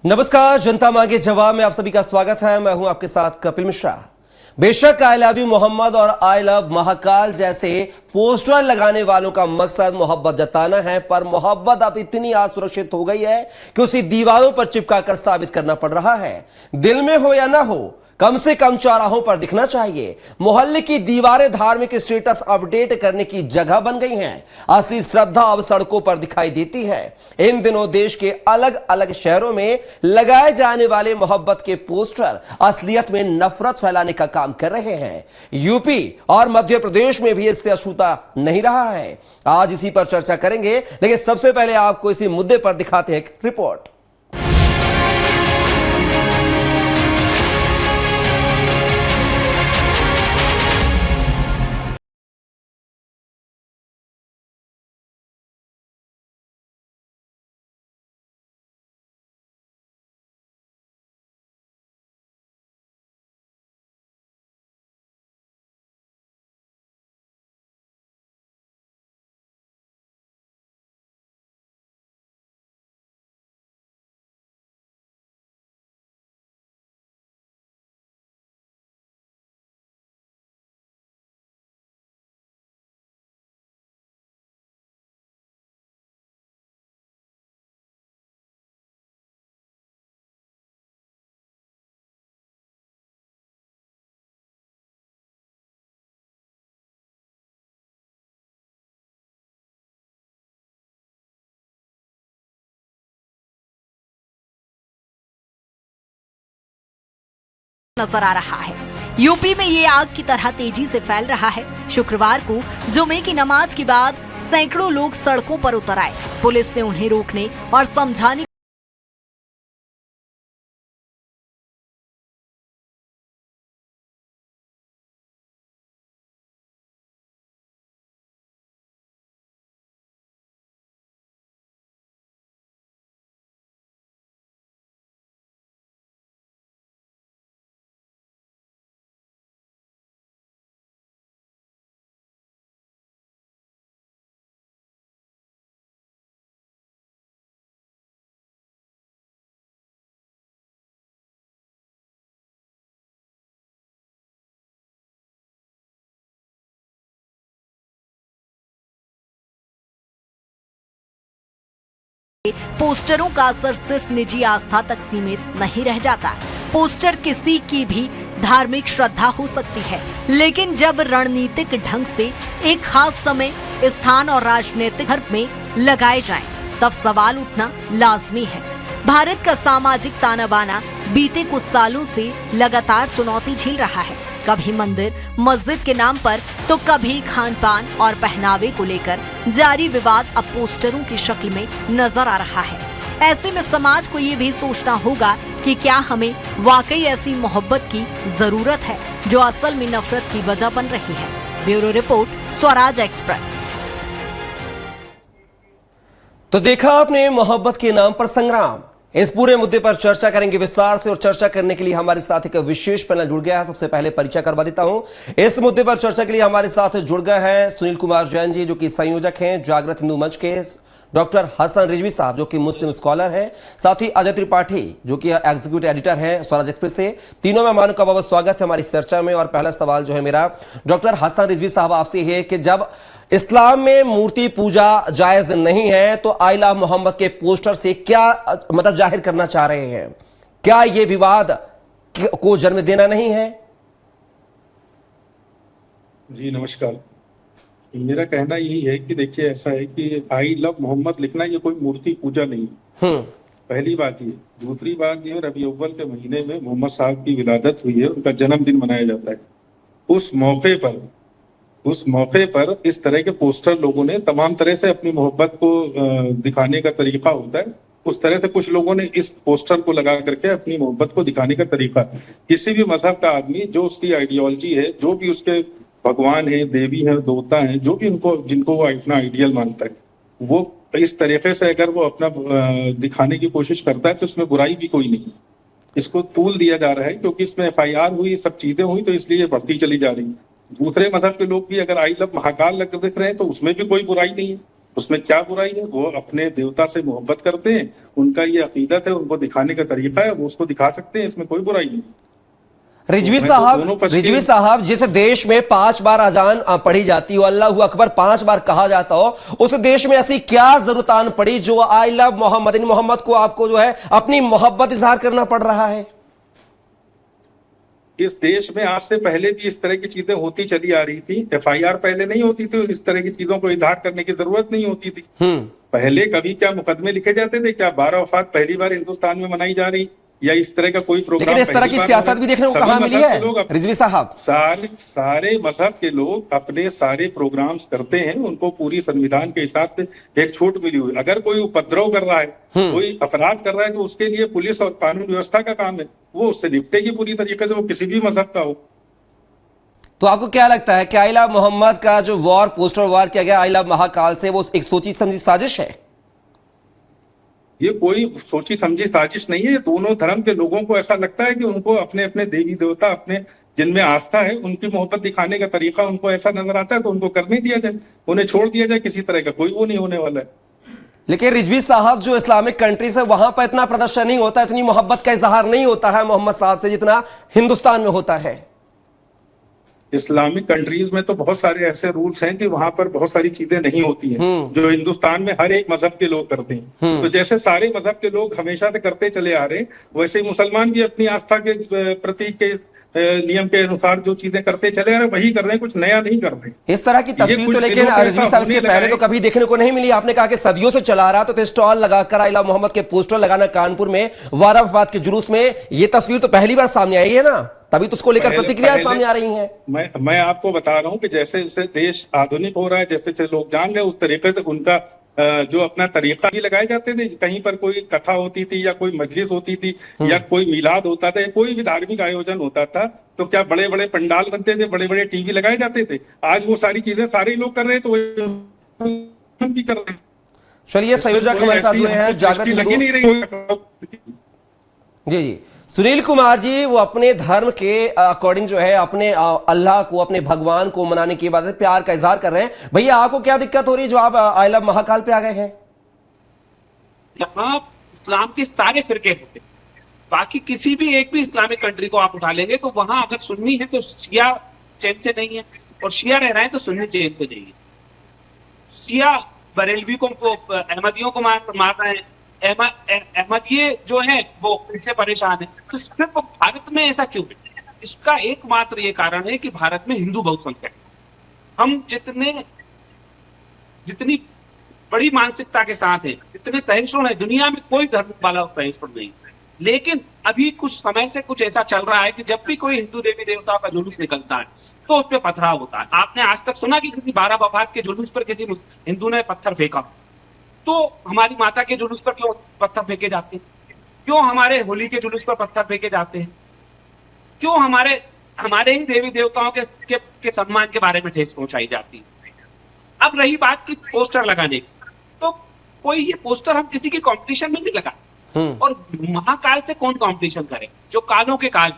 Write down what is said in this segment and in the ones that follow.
नमस्कार, जनता मांगे जवाब में आप सभी का स्वागत है। मैं हूं आपके साथ कपिल मिश्रा। बेशक आई लव यू मोहम्मद और आई लव महाकाल जैसे पोस्टर लगाने वालों का मकसद मोहब्बत जताना है, पर मोहब्बत अब इतनी असुरक्षित हो गई है कि उसे दीवारों पर चिपकाकर साबित करना पड़ रहा है। दिल में हो या ना हो, कम से कम चौराहों पर दिखना चाहिए। मोहल्ले की दीवारें धार्मिक स्टेटस अपडेट करने की जगह बन गई हैं। असली श्रद्धा अब सड़कों पर दिखाई देती है। इन दिनों देश के अलग अलग शहरों में लगाए जाने वाले मोहब्बत के पोस्टर असलियत में नफरत फैलाने का काम कर रहे हैं। यूपी और मध्य प्रदेश में भी इससे अछूता नहीं रहा है। आज इसी पर चर्चा करेंगे, लेकिन सबसे पहले आपको इसी मुद्दे पर दिखाते हैं एक रिपोर्ट। नजर आ रहा है। यूपी में ये आग की तरह तेजी से फैल रहा है। शुक्रवार को जुमे की नमाज के बाद सैकड़ों लोग सड़कों पर उतर आए। पुलिस ने उन्हें रोकने और समझाने पोस्टरों का असर सिर्फ निजी आस्था तक सीमित नहीं रह जाता। पोस्टर किसी की भी धार्मिक श्रद्धा हो सकती है, लेकिन जब रणनीतिक ढंग से एक खास समय, स्थान और राजनीतिक धर्म में लगाए जाएं, तब सवाल उठना लाजमी है। भारत का सामाजिक ताना बाना बीते कुछ सालों से लगातार चुनौती झेल रहा है। कभी मंदिर मस्जिद के नाम पर, तो कभी खान पान और पहनावे को लेकर जारी विवाद अब पोस्टरों की शक्ल में नजर आ रहा है। ऐसे में समाज को ये भी सोचना होगा कि क्या हमें वाकई ऐसी मोहब्बत की जरूरत है जो असल में नफरत की वजह बन रही है। Bureau report, Swaraj express. तो देखा आपने मोहब्बत के नाम पर संग्राम। इस पूरे मुद्दे पर चर्चा करेंगे विस्तार से, और चर्चा करने के लिए हमारे साथ एक विशेष पैनल जुड़ गया है। सबसे पहले परिचय करवा देता हूं। इस मुद्दे पर चर्चा के लिए हमारे साथ जुड़ गए हैं सुनील कुमार जैन जी, जो कि संयोजक हैं जागृत हिंदू मंच के, डॉक्टर हसन रिजवी साहब, जो कि मुस्लिम स्कॉलर हैं, साथ ही अजय त्रिपाठी, जो कि एग्जीक्यूटिव एडिटर हैं स्वराज एक्सप्रेस से। तीनों मेहमानों का बहुत स्वागत है हमारी चर्चा में। और पहला सवाल जो है मेरा डॉक्टर हसन रिजवी साहब आपसे है कि जब इस्लाम में मूर्ति पूजा जायज नहीं है, तो आई लव मोहम्मद के पोस्टर से क्या मतलब जाहिर करना चाह रहे हैं? क्या ये विवाद को जन्म देना नहीं है? जी नमस्कार। मेरा कहना यही है कि देखिए, ऐसा है कि आई लव मोहम्मद लिखना ये कोई मूर्ति पूजा नहीं। पहली बात ये। दूसरी बात ये, रबी अव्वल के महीने में मोहम्मद साहब की विलादत हुई है, उनका जन्मदिन मनाया जाता है। उस मौके पर इस तरह के पोस्टर लोगों ने तमाम तरह से अपनी मोहब्बत को दिखाने का तरीका होता है। उस तरह से कुछ लोगों ने इस पोस्टर को लगा करके अपनी मोहब्बत को दिखाने का तरीका, किसी भी मजहब का आदमी जो उसकी आइडियोलॉजी है, जो भी उसके भगवान है, देवी है, देवता है, जो भी जिनको वो अपना आइडियल मानता है, वो इस तरीके से अगर वो अपना दिखाने की कोशिश करता है तो इसमें बुराई भी कोई नहीं। इसको तूल दिया जा रहा है क्योंकि इसमें FIR हुई, सब चीजें हुई, तो इसलिए बढ़ती चली जा रही है। दूसरे मजहब के लोग भी अगर आई लव महाकाल लिख रहे हैं तो उसमें भी कोई बुराई नहीं है। उसमें क्या बुराई है? वो अपने देवता से मोहब्बत करते हैं, उनका ये अकीदत है, उनको दिखाने का तरीका है, वो उसको दिखा सकते हैं, इसमें कोई बुराई नहीं। रिजवी मैं तो दोनों पक्ष रिजवी के- साहब, जिस देश में 5 बार अजान पढ़ी जाती हो, अल्लाह अकबर 5 बार कहा जाता हो, उस देश में ऐसी क्या जरूरत आन पड़ी जो आई लव मोहम्मद, इन मोहम्मद को आपको जो है अपनी मोहब्बत इजहार करना पड़ रहा है? इस देश में आज से पहले भी इस तरह की चीजें होती चली आ रही थी। FIR पहले नहीं होती थी, इस तरह की चीजों को इजहार करने की जरूरत नहीं होती थी। पहले कभी क्या मुकदमे लिखे जाते थे? क्या 12 वफात पहली बार हिंदुस्तान में मनाई जा रही, या इस तरह का कोई प्रोग्राम? लेकिन इस तरह की सियासत भी देखने को कहां मिली है रिजवी साहब? सारे मजहब के लोग अपने सारे प्रोग्राम्स करते हैं, उनको पूरी संविधान के हिसाब से एक छूट मिली हुई। अगर कोई उपद्रव कर रहा है, कोई अपराध कर रहा है, तो उसके लिए पुलिस और कानून व्यवस्था का काम है, वो उससे निपटेगी पूरी तरीके से, वो किसी भी मजहब का हो। तो आपको क्या लगता है कि आई लव मोहम्मद का जो वॉर, पोस्टर वॉर किया गया आई लव महाकाल से, वो एक सोची समझी साजिश है? ये कोई सोची समझी साजिश नहीं है। ये दोनों धर्म के लोगों को ऐसा लगता है कि उनको अपने अपने देवी देवता, अपने जिनमें आस्था है, उनकी मोहब्बत दिखाने का तरीका उनको ऐसा नजर आता है, तो उनको करने दिया जाए, उन्हें छोड़ दिया जाए। किसी तरह का कोई वो नहीं होने वाला है। लेकिन रिजवी साहब, जो इस्लामिक कंट्रीज है वहां पर इतना प्रदर्शन नहीं होता, इतनी मोहब्बत का इजहार नहीं होता है मोहम्मद साहब से जितना हिंदुस्तान में होता है। इस्लामिक कंट्रीज में तो बहुत सारे ऐसे रूल्स हैं कि वहां पर बहुत सारी चीजें नहीं होती हैं, जो हिंदुस्तान में हर एक मजहब के लोग करते हैं। तो जैसे सारे मजहब के लोग हमेशा से करते चले आ रहे हैं, वैसे ही मुसलमान भी अपनी आस्था के प्रतीक के नियम के अनुसार जो चीजें करते चले आ रहे हैं, वही कर रहे हैं, कुछ नया नहीं कर रहे। इस तरह की तस्वीर तो लेकिन रिजवी साहब इसके पहले तो कभी देखने को नहीं मिली। आपने कहा कि सदियों से चला रहा, तो स्टॉल लगाकर आई लव मोहम्मद के पोस्टर लगाना कानपुर में वारा वफात के जुलूस में, ये तस्वीर तो पहली बार सामने आई है ना, तभी तो उसको लेकर प्रतिक्रिया सामने आ रही हैं। मैं आपको बता रहा हूं कि जैसे जैसे देश आधुनिक हो रहा है, जैसे जैसे लोग जान रहे हैं, उस तरीके से उनका जो अपना तरीका भी लगाए जाते थे। कहीं पर कोई कथा होती थी, या कोई मजलिस होती थी, या कोई मिलाद होता था, या कोई भी धार्मिक आयोजन होता था, तो क्या बड़े बड़े पंडाल बनते थे, बड़े बड़े टीवी लगाए जाते थे। आज वो सारी चीजें सारे लोग कर रहे हैं, तो हम भी कर रहे हैं। चलिए, संयोजक हमारे साथ हुए हैं जागृत हिंदू। जी, सुनील कुमार जी, वो अपने धर्म के अकॉर्डिंग जो है अपने अल्लाह को, अपने भगवान को मनाने की बात है, प्यार का इजहार कर रहे हैं। भैया, आपको क्या दिक्कत हो रही है जो आप आई लव महाकाल पे आ गए हैं? यहाँ इस्लाम के सारे फिरके होते हैं, बाकी किसी भी एक भी इस्लामिक कंट्री को आप उठा लेंगे तो वहां अगर सुन्नी है तो शिया चैन से नहीं है, और शिया रह रहे हैं तो सुन्नी चैन से नहीं है। शिया बरेलवी को, अहमदियों को मार रहे हैं, अहमदिये जो है वो इनसे परेशान है। तो सिर्फ भारत में ऐसा क्यों है? इसका एकमात्र ये कारण है कि भारत में हिंदू बहुसंख्यक, हम जितनी बड़ी मानसिकता के साथ हैं, जितने सहिष्णु हैं, दुनिया में कोई धर्म वाला सहिष्णु नहीं। लेकिन अभी कुछ समय से कुछ ऐसा चल रहा है कि जब भी कोई हिंदू देवी देवताओं का जुलूस निकलता है तो उस पर पथराव होता है। आपने आज तक सुना कि किसी 12 वफात के जुलूस पर किसी हिंदू ने पत्थर फेंका? तो हमारी माता के जुलूस पर क्यों पत्थर फेंके जाते हैं? क्यों हमारे होली के जुलूस पर पत्थर फेंके जाते हैं? क्यों हमारे ही देवी देवताओं के सम्मान के बारे में ठेस पहुंचाई जाती है? अब रही बात की पोस्टर लगाने की, तो कोई ये पोस्टर हम किसी के कंपटीशन में नहीं लगा, और महाकाल से कौन कंपटीशन करे? जो कालों के काल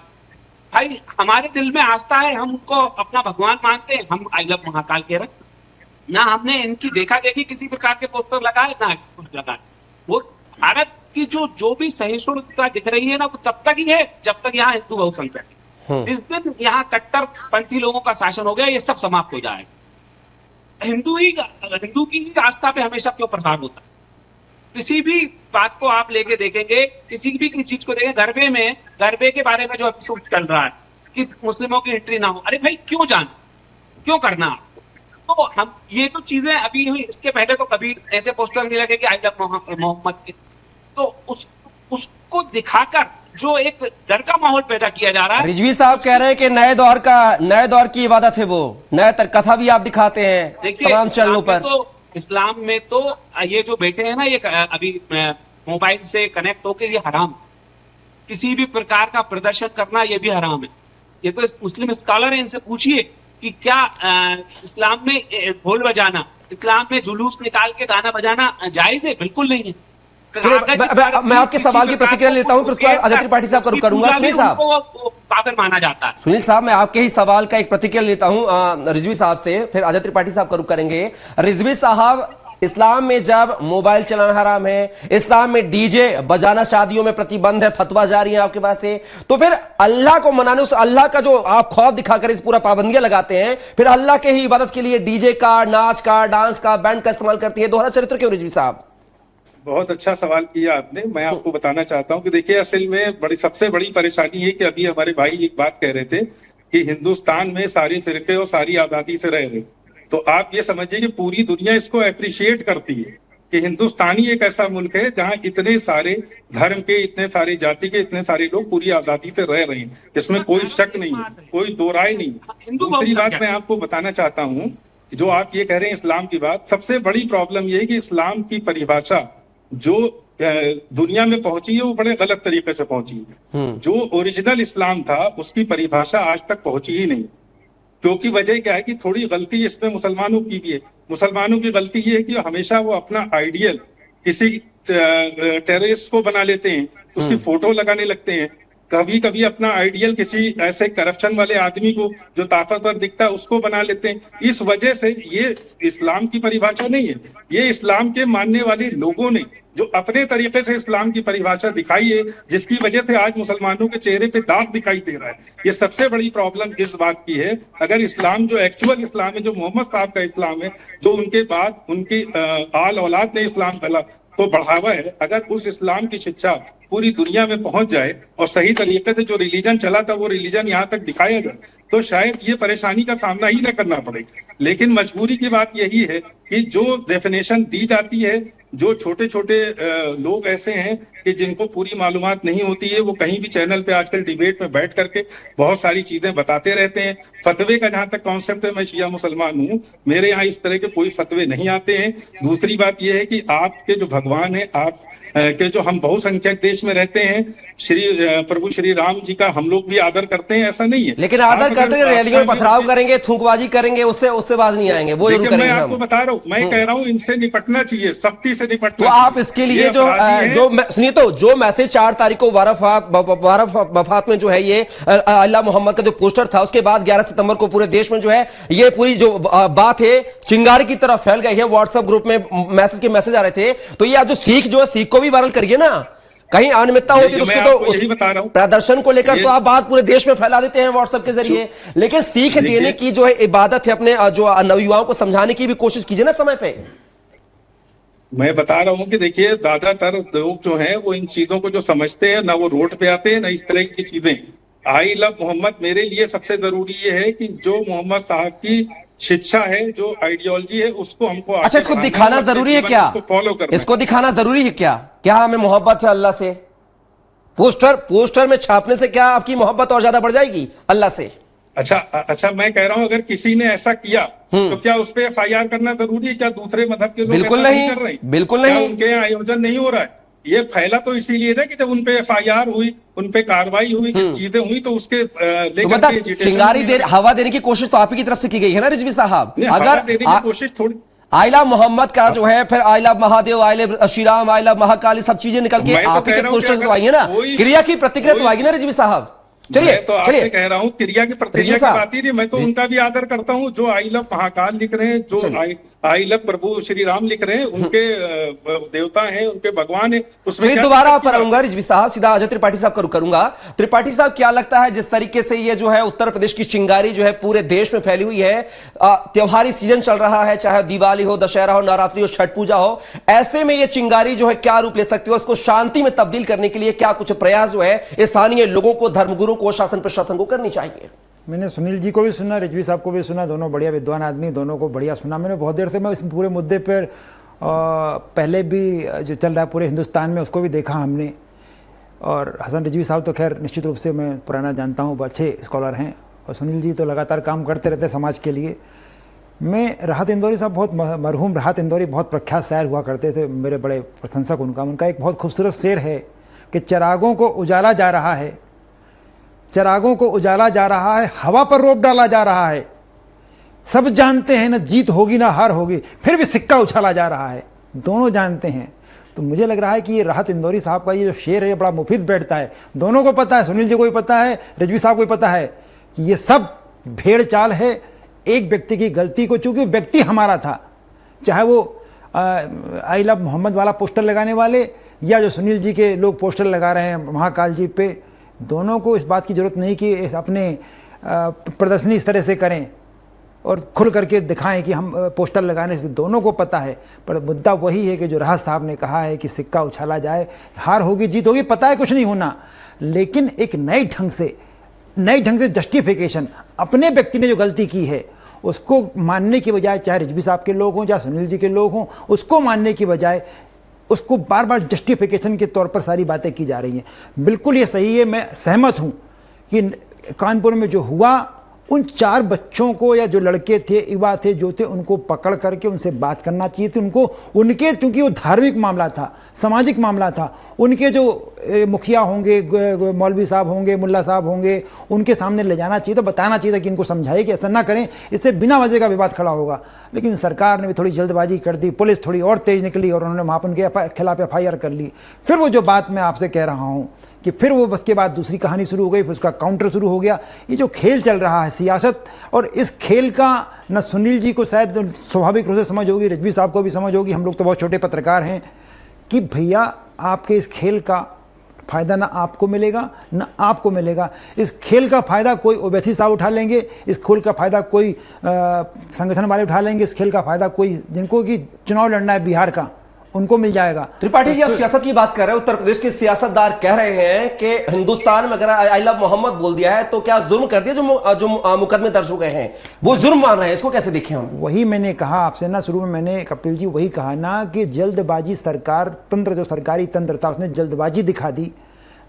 भाई, हमारे दिल में आस्था है, हम उनको अपना भगवान मानते हैं, हम आई लव महाकाल कह रहे। ना हमने इनकी देखा देखी किसी प्रकार के पोस्टर लगाए, ना कुछ लगाए। वो भारत की जो भी सहिष्णुता दिख रही है ना, वो तब तक ही है जब तक यहाँ हिंदू बहुसंख्यक है। जिस दिन यहाँ कट्टरपंथी लोगों का शासन हो गया, ये सब समाप्त हो जाएगा। हिंदू की ही आस्था पे हमेशा क्यों प्रसार होता है? किसी भी बात को आप लेके देखेंगे, किसी भी चीज को देखें, गरबे के बारे में जो एपिसोड चल रहा है कि मुस्लिमों की एंट्री ना हो, अरे भाई क्यों करना? तो हम ये जो चीजें अभी हुई, इसके पहले तो कभी ऐसे पोस्टर नहीं लगे कि आई लव मोहम्मद के, तो उसको दिखाकर जो एक डर का माहौल पैदा किया जा रहा है। रिजवी साहब कह रहे हैं कि नए दौर की इबादत है, वो नए कथा भी आप दिखाते हैं तमाम चैनलों पर। तो इस्लाम में तो ये जो बैठे हैं ना, ये अभी मोबाइल से कनेक्ट होके, ये हराम। किसी भी प्रकार का प्रदर्शन करना ये भी हराम है। ये तो मुस्लिम स्कॉलर है, इनसे पूछिए कि क्या इस्लाम में ढोल बजाना, इस्लाम में जुलूस निकाल के गाना बजाना जायज है? बिल्कुल नहीं है। मैं आपके सवाल की प्रतिक्रिया लेता हूं, फिर उसके बाद अजय त्रिपाठी साहब का रुख करूंगा। सुनील साहब, पागल माना जाता है। सुनील साहब, मैं आपके ही सवाल का एक प्रतिक्रिया लेता हूं रिजवी साहब से, फिर अजय त्रिपाठी साहब का रुख करेंगे। रिजवी साहब, इस्लाम में जब मोबाइल चलाना हराम है, इस्लाम में डीजे बजाना शादियों में प्रतिबंध है, फतवा जारी है आपके पास से, तो फिर अल्लाह को मनाने, उस अल्लाह का जो आप खौफ दिखाकर इस पूरा पाबंदियां लगाते हैं, फिर अल्लाह के ही इबादत के लिए डीजे का, नाच का, डांस का, बैंड का इस्तेमाल करती है। दोहरा चरित्र क्यों रिजवी साहब? बहुत अच्छा सवाल किया आपने। मैं आपको बताना चाहता हूं कि देखिए, असल में सबसे बड़ी परेशानी है कि अभी हमारे भाई एक बात कह रहे थे कि हिंदुस्तान में सारी फिरके और सारी आजादी से रह रहे, तो आप ये समझिए कि पूरी दुनिया इसको अप्रिशिएट करती है कि हिंदुस्तानी एक ऐसा मुल्क है जहां इतने सारे धर्म के, इतने सारे जाति के, इतने सारे लोग पूरी आजादी से रह रहे हैं। इसमें कोई शक नहीं है, कोई दो राय नहीं। दूसरी बात मैं आपको बताना चाहता हूँ, जो आप ये कह रहे हैं इस्लाम की बात, सबसे बड़ी प्रॉब्लम ये है कि इस्लाम की परिभाषा जो दुनिया में पहुंची है वो बड़े गलत तरीके से पहुंची है। जो ओरिजिनल इस्लाम था उसकी परिभाषा आज तक पहुंची ही नहीं, क्योंकि वजह क्या है कि थोड़ी गलती इसमें मुसलमानों की भी है। मुसलमानों की गलती ये है कि हमेशा वो अपना आइडियल किसी टेररिस्ट को बना लेते हैं, उसकी फोटो लगाने लगते हैं। कभी कभी अपना आइडियल किसी ऐसे करप्शन वाले आदमी को जो ताकतवर दिखता है उसको बना लेते हैं। इस वजह से ये इस्लाम की परिभाषा नहीं है, ये इस्लाम के मानने वाले लोगों ने जो अपने तरीके से इस्लाम की परिभाषा दिखाई है, जिसकी वजह से आज मुसलमानों के चेहरे पे दाग दिखाई दे रहा है। ये सबसे बड़ी प्रॉब्लम इस बात की है। अगर इस्लाम जो एक्चुअल इस्लाम है, जो मोहम्मद साहब का इस्लाम है, जो उनके बाद उनकी आल औलाद ने इस्लाम फैला तो बढ़ावा है, अगर उस इस्लाम की शिक्षा पूरी दुनिया में पहुंच जाए और सही तरीके से जो रिलीजन चला था वो रिलीजन यहाँ तक दिखाया जाए, तो शायद ये परेशानी का सामना ही न करना पड़े। लेकिन मजबूरी की बात यही है कि जो डेफिनेशन दी जाती है, जो छोटे छोटे लोग ऐसे हैं कि जिनको पूरी मालूमात नहीं होती है, वो कहीं भी चैनल पे आजकल डिबेट में बैठ करके बहुत सारी चीजें बताते रहते हैं। फतवे का जहां तक कॉन्सेप्ट है, मैं शिया मुसलमान हूँ, मेरे यहाँ इस तरह के कोई फतवे नहीं आते हैं। दूसरी बात यह है कि आपके जो भगवान है, आप के जो हम बहुसंख्यक देश में रहते हैं, प्रभु श्री राम जी का हम लोग भी आदर करते हैं, ऐसा नहीं है। लेकिन आदर करते हैं, रैलियों में पथराव करेंगे, थूकबाजी करेंगे, उससे बाज नहीं आएंगे, वो जरूर करेंगे। मैं आपको बता रहा हूँ, मैं कह रहा हूँ इनसे निपटना चाहिए, सख्ती से निपटना। तो आप इसके लिए सुनिए, तो जो मैसेज 4 तारीख को वफात में जो है ये अल्लाह मोहम्मद का जो पोस्टर था, उसके बाद 11 सितंबर को पूरे देश में जो है ये पूरी जो बात है चिंगारी की तरफ फैल गई है। व्हाट्सएप ग्रुप में मैसेज आ रहे थे, तो ये जो सीख को भी वायरल करिए ना, कहीं अनियमितता होती है उसके तो यही बता रहा हूं, प्रदर्शन को लेकर तो आप बात पूरे देश में फैला देते हैं व्हाट्सएप के जरिए। लेकिन सीख देने की जो है इबादत है, अपने जो नवयुवाओं को समझाने की भी कोशिश कीजिए ना समय पे। मैं बता रहा हूं कि देखिए, ज्यादातर लोग जो हैं वो इन चीजों को जो समझते हैं ना, वो रोड पे आते हैं ना इस तरह की चीजें। आई लव मोहम्मद मेरे लिए सबसे जरूरी ये है कि जो मोहम्मद साहब की शिक्षा है, जो आइडियोलॉजी है, उसको हमको अच्छा, इसको दिखाना जरूरी है क्या? फॉलो करना, इसको दिखाना जरूरी है क्या? क्या हमें मोहब्बत है अल्लाह से? पोस्टर में छापने से क्या आपकी मोहब्बत और ज्यादा बढ़ जाएगी अल्लाह से? अच्छा, मैं कह रहा हूं अगर किसी ने ऐसा किया तो क्या उस पर FIR करना जरूरी है? क्या दूसरे मजहब के लोग बिल्कुल नहीं कर रहे? बिल्कुल नहीं। उनके यहाँ आयोजन नहीं हो रहा है? ये फैला तो इसीलिए था कि जब उनपे FIR हुई, उनपे कार्रवाई हुई, कुछ चीजें हुई, तो उसके लेकर चिंगारी हवा देने की कोशिश तो आप ही की तरफ से की गई है ना रिजवी साहब? अगर देने की कोशिश थोड़ी, आई लव मोहम्मद का जो है, फिर I love Mahadev, I love Shri Ram, I love Mahakali, सब चीजें निकल के आप ही के पोस्टर्स तो आई है ना, क्रिया की प्रतिक्रिया तो आएगी ना रिजवी साहब? चलिए, तो आपसे कह रहा हूं क्रिया की प्रतिक्रिया की बात ही नहीं, मैं तो उनका भी आदर करता हूं जो आई लव महाकाल लिख रहे हैं, जो आई लव प्रभु श्री राम लिख रहे हैं, उनके देवता हैं, उनके भगवान है। उसमें दोबारा पर आऊंगा रिजवी साहब, सीधा अजय त्रिपाठी साहब का रुख करूंगा। त्रिपाठी साहब, क्या लगता है जिस तरीके से ये जो है उत्तर प्रदेश की चिंगारी जो है पूरे देश में फैली हुई है, त्योहारी सीजन चल रहा है, चाहे दिवाली हो, दशहरा हो, नवरात्रि हो, छठ पूजा हो, ऐसे में ये चिंगारी जो है क्या रूप ले सकती है? उसको शांति में तब्दील करने के लिए क्या कुछ प्रयास जो है स्थानीय लोगों को, धर्मगुरु को, शासन प्रशासन को करनी चाहिए? मैंने सुनील जी को भी सुना, रिजवी साहब को भी सुना, दोनों बढ़िया विद्वान आदमी, दोनों को बढ़िया सुना मैंने बहुत देर से। मैं इस पूरे मुद्दे पर पहले भी जो चल रहा है पूरे हिंदुस्तान में उसको भी देखा हमने। और हसन रिजवी साहब तो खैर निश्चित रूप से मैं पुराना जानता हूँ, अच्छे स्कॉलर हैं, और सुनील जी तो लगातार काम करते रहते हैं समाज के लिए। मैं राहत इंदौरी साहब, बहुत मरहूम राहत इंदौरी, बहुत प्रख्यात शायर हुआ करते थे, मेरे बड़े प्रशंसक उनका एक बहुत खूबसूरत शेर है कि चिरागों को उजाला जा रहा है, चिरागों को उजाला जा रहा है, हवा पर रोप डाला जा रहा है, सब जानते हैं न जीत होगी ना हार होगी, फिर भी सिक्का उछाला जा रहा है, दोनों जानते हैं। तो मुझे लग रहा है कि ये राहत इंदौरी साहब का ये जो शेर है ये बड़ा मुफीद बैठता है, दोनं को पता है, सुनील जी को भी पता है, रिजवी साहब को भी पता है कि ये सब भेड़ चाल है एक व्यक्ति की गलती को, चूंकि व्यक्ति हमारा था, चाहे वो आई लव मोहम्मद वाला पोस्टर लगाने वाले या जो सुनील जी के लोग पोस्टर लगा रहे हैं महाकाल जी पे, दोनों को इस बात की जरूरत नहीं कि अपने प्रदर्शनी इस तरह से करें और खुल करके दिखाएं कि हम पोस्टर लगाने से, दोनों को पता है। पर मुद्दा वही है कि जो राहत साहब ने कहा है कि सिक्का उछाला जाए, हार होगी जीत होगी, पता है कुछ नहीं होना, लेकिन एक नए ढंग से जस्टिफिकेशन, अपने व्यक्ति ने जो गलती की है उसको मानने की बजाय, चाहे रिजवी साहब के लोग हों चाहे सुनील जी के लोग हों, उसको मानने की बजाय उसको बार बार जस्टिफिकेशन के तौर पर सारी बातें की जा रही हैं। बिल्कुल ये सही है, मैं सहमत हूँ कि कानपुर में जो हुआ, उन 4 बच्चों को या जो लड़के थे, युवा थे, जो थे, उनको पकड़ करके उनसे बात करना चाहिए थी उनको। उनके, क्योंकि वो धार्मिक मामला था, सामाजिक मामला था, उनके जो मुखिया होंगे, मौलवी साहब होंगे, मुल्ला साहब होंगे, उनके सामने ले जाना चाहिए था, बताना चाहिए था कि इनको समझाइए कि ऐसा ना करें, इससे बिना वजह का विवाद खड़ा होगा। लेकिन सरकार ने भी थोड़ी जल्दबाजी कर दी, पुलिस थोड़ी और तेज निकली और उन्होंने वहाँ पर उनके खिलाफ FIR कर ली। फिर वो जो बात मैं आपसे कह रहा हूँ कि फिर वो बस के बाद दूसरी कहानी शुरू हो गई, फिर उसका काउंटर शुरू हो गया। ये जो खेल चल रहा है सियासत, और इस खेल का न सुनील जी को शायद स्वाभाविक रूप से समझ होगी, रिजवी साहब को भी समझ होगी, हम लोग तो बहुत छोटे पत्रकार हैं, कि भैया आपके इस खेल का फ़ायदा ना आपको मिलेगा ना आपको मिलेगा। इस खेल का फ़ायदा कोई ओवैसी साहब उठा लेंगे, इस खेल का फ़ायदा कोई संगठन वाले उठा लेंगे, इस खेल का फ़ायदा कोई, जिनको कि चुनाव लड़ना है बिहार का, उनको मिल जाएगा। त्रिपाठी जी, आप सियासत की बात कर रहे हैं, उत्तर प्रदेश के सियासतदार कह रहे हैं कि हिंदुस्तान में अगर आई लव मोहम्मद बोल दिया है तो क्या जुर्म कर दिया, जो मुकदमे दर्ज हो गए हैं वो जुर्म मान रहे हैं, इसको कैसे देखें हम? वही मैंने कहा आपसे ना, शुरू में मैंने, कपिल जी, वही कहा ना कि जल्दबाजी, सरकार तंत्र, जो सरकारी तंत्र था उसने जल्दबाजी दिखा दी,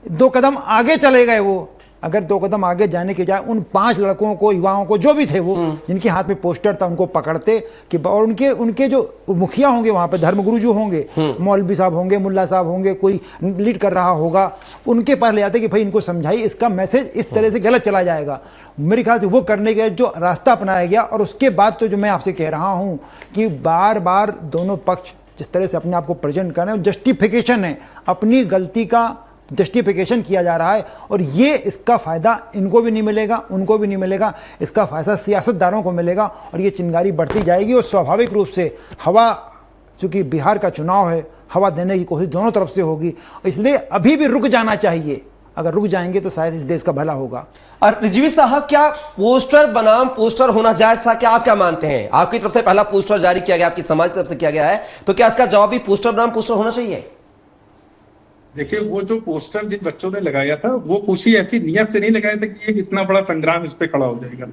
2 कदम आगे चले गए वो। अगर 2 कदम आगे जाने के जाए उन 5 लड़कों को, युवाओं को, जो भी थे वो, जिनके हाथ में पोस्टर था, उनको पकड़ते कि, और उनके जो मुखिया होंगे वहाँ पे, धर्मगुरु जो होंगे, मौलवी साहब होंगे, मुल्ला साहब होंगे, कोई लीड कर रहा होगा, उनके पास ले जाते कि भाई इनको समझाइए, इसका मैसेज इस तरह से गलत चला जाएगा। मेरे ख्याल से वो करने के जो रास्ता अपनाया गया, और उसके बाद तो जो मैं आपसे कह रहा हूँ कि बार बार दोनों पक्ष जिस तरह से अपने आप को प्रेजेंट कर रहे हैं, जस्टिफिकेशन है, अपनी गलती का जस्टिफिकेशन किया जा रहा है, और ये, इसका फ़ायदा इनको भी नहीं मिलेगा, उनको भी नहीं मिलेगा, इसका फ़ायदा सियासतदारों को मिलेगा, और ये चिंगारी बढ़ती जाएगी। और स्वाभाविक रूप से हवा, चूँकि बिहार का चुनाव है, हवा देने की कोशिश दोनों तरफ से होगी, इसलिए अभी भी रुक जाना चाहिए। अगर रुक जाएंगे तो शायद इस देश का भला होगा। और रिजवी साहब, क्या पोस्टर बनाम पोस्टर होना जायज था? क्या आप क्या मानते हैं? आपकी तरफ से पहला पोस्टर जारी किया गया, आपकी समाज की तरफ से किया गया है, तो क्या इसका जवाब भी पोस्टर बनाम पोस्टर होना चाहिए? देखिए, वो जो पोस्टर जिन बच्चों ने लगाया था, वो किसी ऐसी नियत से नहीं लगाया था कि ये इतना बड़ा संग्राम इस पे खड़ा हो जाएगा।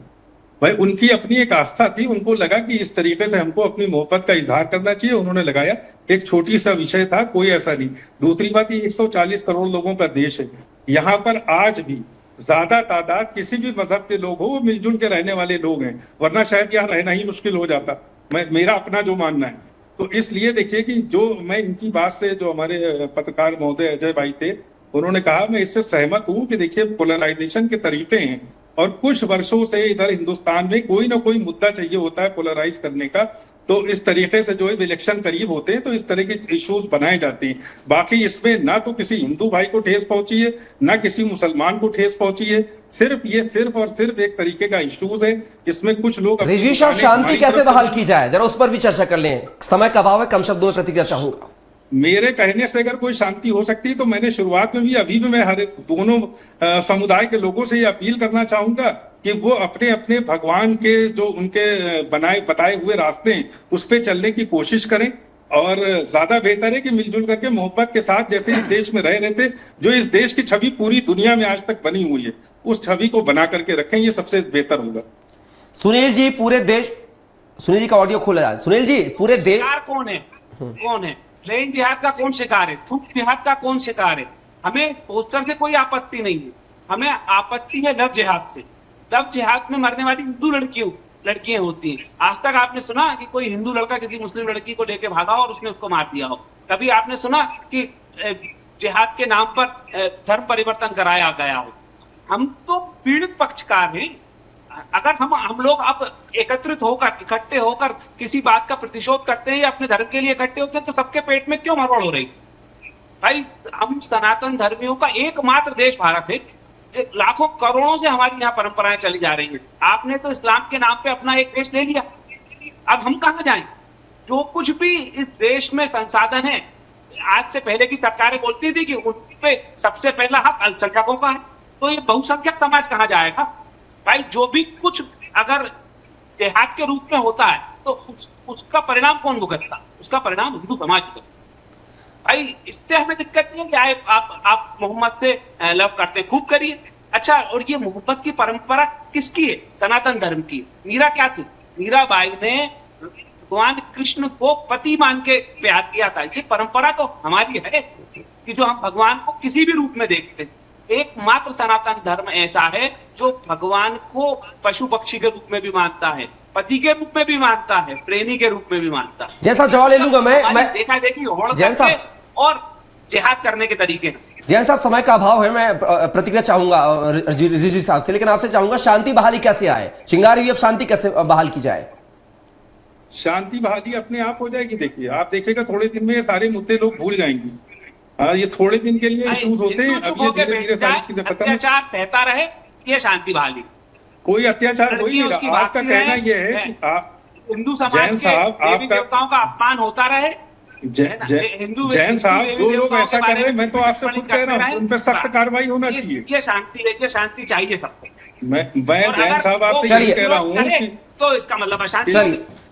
भाई, उनकी अपनी एक आस्था थी, उनको लगा कि इस तरीके से हमको अपनी मोहब्बत का इजहार करना चाहिए, उन्होंने लगाया। एक छोटी सा विषय था, कोई ऐसा नहीं। दूसरी बात, ये 140 करोड़ लोगों का देश है, यहाँ पर आज भी ज्यादा तादाद किसी भी मजहब के लोग हो, वो मिलजुल के रहने वाले लोग हैं, वरना शायद यहाँ रहना ही मुश्किल हो जाता, मेरा अपना जो मानना है। तो इसलिए देखिए कि जो मैं इनकी बात से, जो हमारे पत्रकार महोदय अजय भाई थे, उन्होंने कहा, मैं इससे सहमत हूं कि देखिए पोलराइजेशन के तरीके हैं, और कुछ वर्षों से इधर हिंदुस्तान में कोई ना कोई मुद्दा चाहिए होता है पोलराइज करने का। तो इस तरीके से जो इलेक्शन करीब होते हैं तो इस तरह के इश्यूज बनाए जाते हैं। बाकी इसमें ना तो किसी हिंदू भाई को ठेस पहुंची है, ना किसी मुसलमान को ठेस पहुंची है, सिर्फ और सिर्फ एक तरीके का इश्यूज है। इसमें कुछ लोग, रिजवी साहब, शांति कैसे बहाल की जाए, जरा उस पर भी चर्चा कर लें, समय का अभाव है, कम शब्दों में प्रतिक्रिया चाहूंगा। मेरे कहने से अगर कोई शांति हो सकती है तो मैंने शुरुआत में भी, अभी भी मैं हर दोनों समुदाय के लोगों से ये अपील करना चाहूंगा कि वो अपने अपने भगवान के जो उनके बताए हुए रास्ते हैं उस पे चलने की कोशिश करें। और ज्यादा बेहतर है कि मिलजुल करके मोहब्बत के साथ जैसे इस देश में रह रहे थे, जो इस देश की छवि पूरी दुनिया में आज तक बनी हुई है, उस छवि को बना करके रखें, ये सबसे बेहतर होगा। सुनील जी, पूरे देश, सुनील जी का ऑडियो खोला जाए। सुनील जी, पूरे देश कौन है प्लेन जिहाद का कौन शिकार है, थूक जिहाद का कौन शिकार है? हमें पोस्टर से कोई आपत्ति नहीं है, हमें आपत्ति है लव जिहाद से। लव जिहाद में मरने वाली हिंदू लड़कियां होती हैं। आज तक आपने सुना कि कोई हिंदू लड़का किसी मुस्लिम लड़की को लेके भागा और उसने उसको मार दिया हो? कभी आपने सुना कि जिहाद के नाम पर धर्म परिवर्तन कराया गया हो? हम तो पीड़ित पक्षकार हैं। अगर हम लोग अब एकत्रित होकर, इकट्ठे होकर किसी बात का प्रतिशोध करते हैं या अपने धर्म के लिए इकट्ठे होते हैं, तो सबके पेट में क्यों मरोड़ हो रही? भाई, हम सनातन धर्मियों का एकमात्र देश भारत है, लाखों करोड़ों से हमारी यहाँ परंपराएं चली जा रही हैं। आपने तो इस्लाम के नाम पे अपना एक देश ले लिया, अब हम कहाँ जाएं? जो कुछ भी इस देश में संसाधन है, आज से पहले की सरकारें बोलती थी कि उन पे सबसे पहला हक अल्पसंख्यकों का है, तो ये बहुसंख्यक समाज कहाँ जाएगा भाई? जो भी कुछ अगर जिहाद के रूप में होता है तो उसका परिणाम कौन भुगतता? उसका परिणाम हिंदू समाज भुगतता। भाई इससे हमें दिक्कत नहीं है कि आप मोहम्मद से लव करते हैं, खूब करिए। अच्छा, और ये मोहब्बत की परंपरा किसकी है? सनातन धर्म की। मीरा क्या थी? मीराबाई ने भगवान कृष्ण को पति मान के प्यार किया था। ये परंपरा तो हमारी है कि जो हम भगवान को किसी भी रूप में देखते हैं। एकमात्र सनातन धर्म ऐसा है जो भगवान को पशु पक्षी के रूप में भी मानता है, पति के रूप में भी मानता है, प्रेमी के रूप में भी मानता है। जैसा जवाब ले लूंगा मैं देखा देखी होड़ जैन करके साहब और जिहाद करने के तरीके हैं। जैन साहब, समय का अभाव है, मैं प्रतिक्रिया चाहूंगा रिजवी साहब से, लेकिन आपसे चाहूंगा शांति बहाली कैसे आए? चिंगारी हुई, अब शांति कैसे बहाल की जाए? शांति बहाली अपने आप हो जाएगी। देखिए, आप देखेगा थोड़े दिन में ये सारे मुद्दे लोग भूल जाएंगे। ये थोड़े दिन के लिए इश्यूज होते हैं, अब ये धीरे धीरे सारी चीजें खत्म। अत्याचार सहता रहे, ये शांति बहाली। कोई अत्याचार हो ही नहीं रहा। आपका कहना ये है कि आप हिंदू समाज के देवी देवताओं का अपमान होता रहे। जैन साहब, जो लोग ऐसा कर रहे हैं, मैं तो आपसे खुद कह रहा हूँ, उन पर सख्त कार्रवाई होना चाहिए। ये शांति चाहिए सबको। मैं जैन साहब आपसे यही कह रहा हूँ कि तो इसका मतलब अशांति।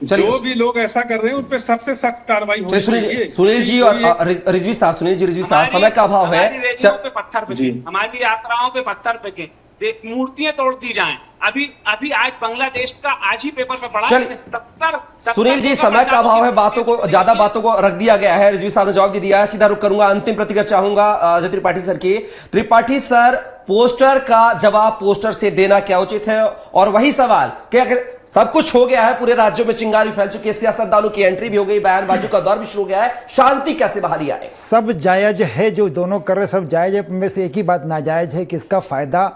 जो भी लोग ऐसा कर रहे हैं उन पर सबसे सख्त कार्रवाई होनी चाहिए। सुनील जी और रिजवी साहब, समय का अभाव है। हमारी यात्राओं पे पत्थर फेंके, मूर्तियां तोड़ दी जाएं। अभी आज बांग्लादेश का आज ही पेपर पे पढ़ा 70 सुनील जी, समय का अभाव है, ज्यादा बातों को रख दिया गया है। रिजवी साहब ने जवाब दे दिया है, सीधा रुक करूंगा। अंतिम प्रतिक्रिया चाहूंगा अजय त्रिपाठी सर की। त्रिपाठी सर, पोस्टर का जवाब पोस्टर से देना क्या उचित है? और वही सवाल कि अगर सब कुछ हो गया है, पूरे राज्यों में चिंगारी फैल चुकी है, सियासतदानों की एंट्री भी हो गई, बयानबाजी का दौर भी शुरू हो गया है, शांति कैसे बहाली आए? सब जायज है, जो दोनों कर रहे सब जायज है। में से एक ही बात नाजायज है कि इसका फायदा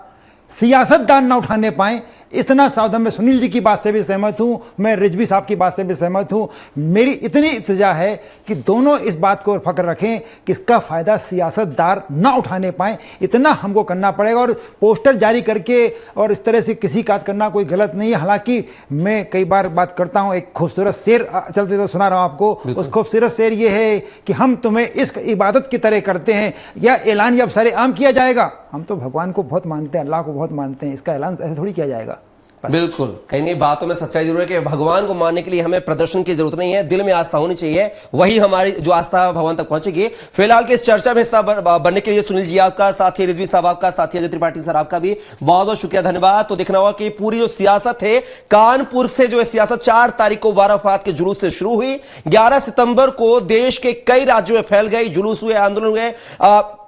सियासतदान ना उठाने पाए। इतना सावधान। मैं सुनील जी की बात से भी सहमत हूं, मैं रिजवी साहब की बात से भी सहमत हूं। मेरी इतनी इल्तिजा है कि दोनों इस बात को फक्र रखें कि इसका फायदा सियासतदान ना उठाने पाए, इतना हमको करना पड़ेगा। और पोस्टर जारी करके और इस तरह से किसी का करना कोई गलत नहीं है। हालांकि मैं कई बार बात करता हूं, एक खूबसूरत शेर चलते तो सुना रहा हूं आपको। उस खूबसूरत शेर ये है कि हम तुम्हें इश्क इबादत की तरह करते हैं, या ऐलान अब सरेआम किया जाएगा। हम तो भगवान को बहुत मानते हैं, अल्लाह को बहुत मानते हैं, इसका ऐलान ऐसे थोड़ी किया जाएगा। बिल्कुल, कहीं नहीं, बातों में सच्चाई जरूर है कि भगवान को मानने के लिए हमें प्रदर्शन की जरूरत नहीं है, दिल में आस्था होनी चाहिए, वही हमारी जो आस्था भगवान तक पहुंचेगी। फिलहाल के इस चर्चा में हिस्सा बनने के लिए सुनील जी आपका, साथी रिजवी साहब आपका, साथी अजय त्रिपाठी सर आपका भी बहुत बहुत शुक्रिया, धन्यवाद। तो देखना होगा कि पूरी जो सियासत है, कानपुर से जो सियासत 4 तारीख को वाराफात के जुलूस से शुरू हुई, 11 सितंबर को देश के कई राज्यों में फैल गई, जुलूस हुए, आंदोलन हुए,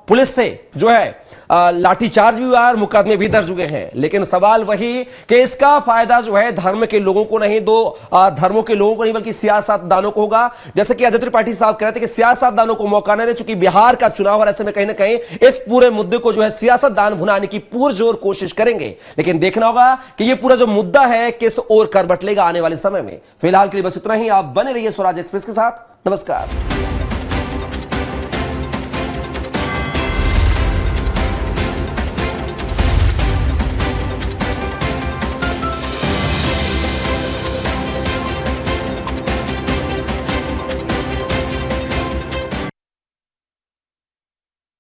पुलिस से जो है लाठीचार्ज भी हुआ और मुकदमे भी दर्ज हुए हैं। लेकिन सवाल वही कि इसका फायदा जो है धर्म के लोगों को नहीं, दो धर्मों के लोगों को नहीं, बल्कि सियासतदानों को होगा। जैसे कि अजय त्रिपाठी साहब कह रहे थे कि सियासतदानों को मौका न दे, चूंकि बिहार का चुनाव और ऐसे में कहीं ना कहीं इस पूरे मुद्दे को जो है सियासतदान भुनाने की पुरजोर कोशिश करेंगे। लेकिन देखना होगा कि यह पूरा जो मुद्दा है किस ओर करवट लेगा आने वाले समय में। फिलहाल के लिए बस इतना ही। आप बने रहिए स्वराज एक्सप्रेस के साथ। नमस्कार।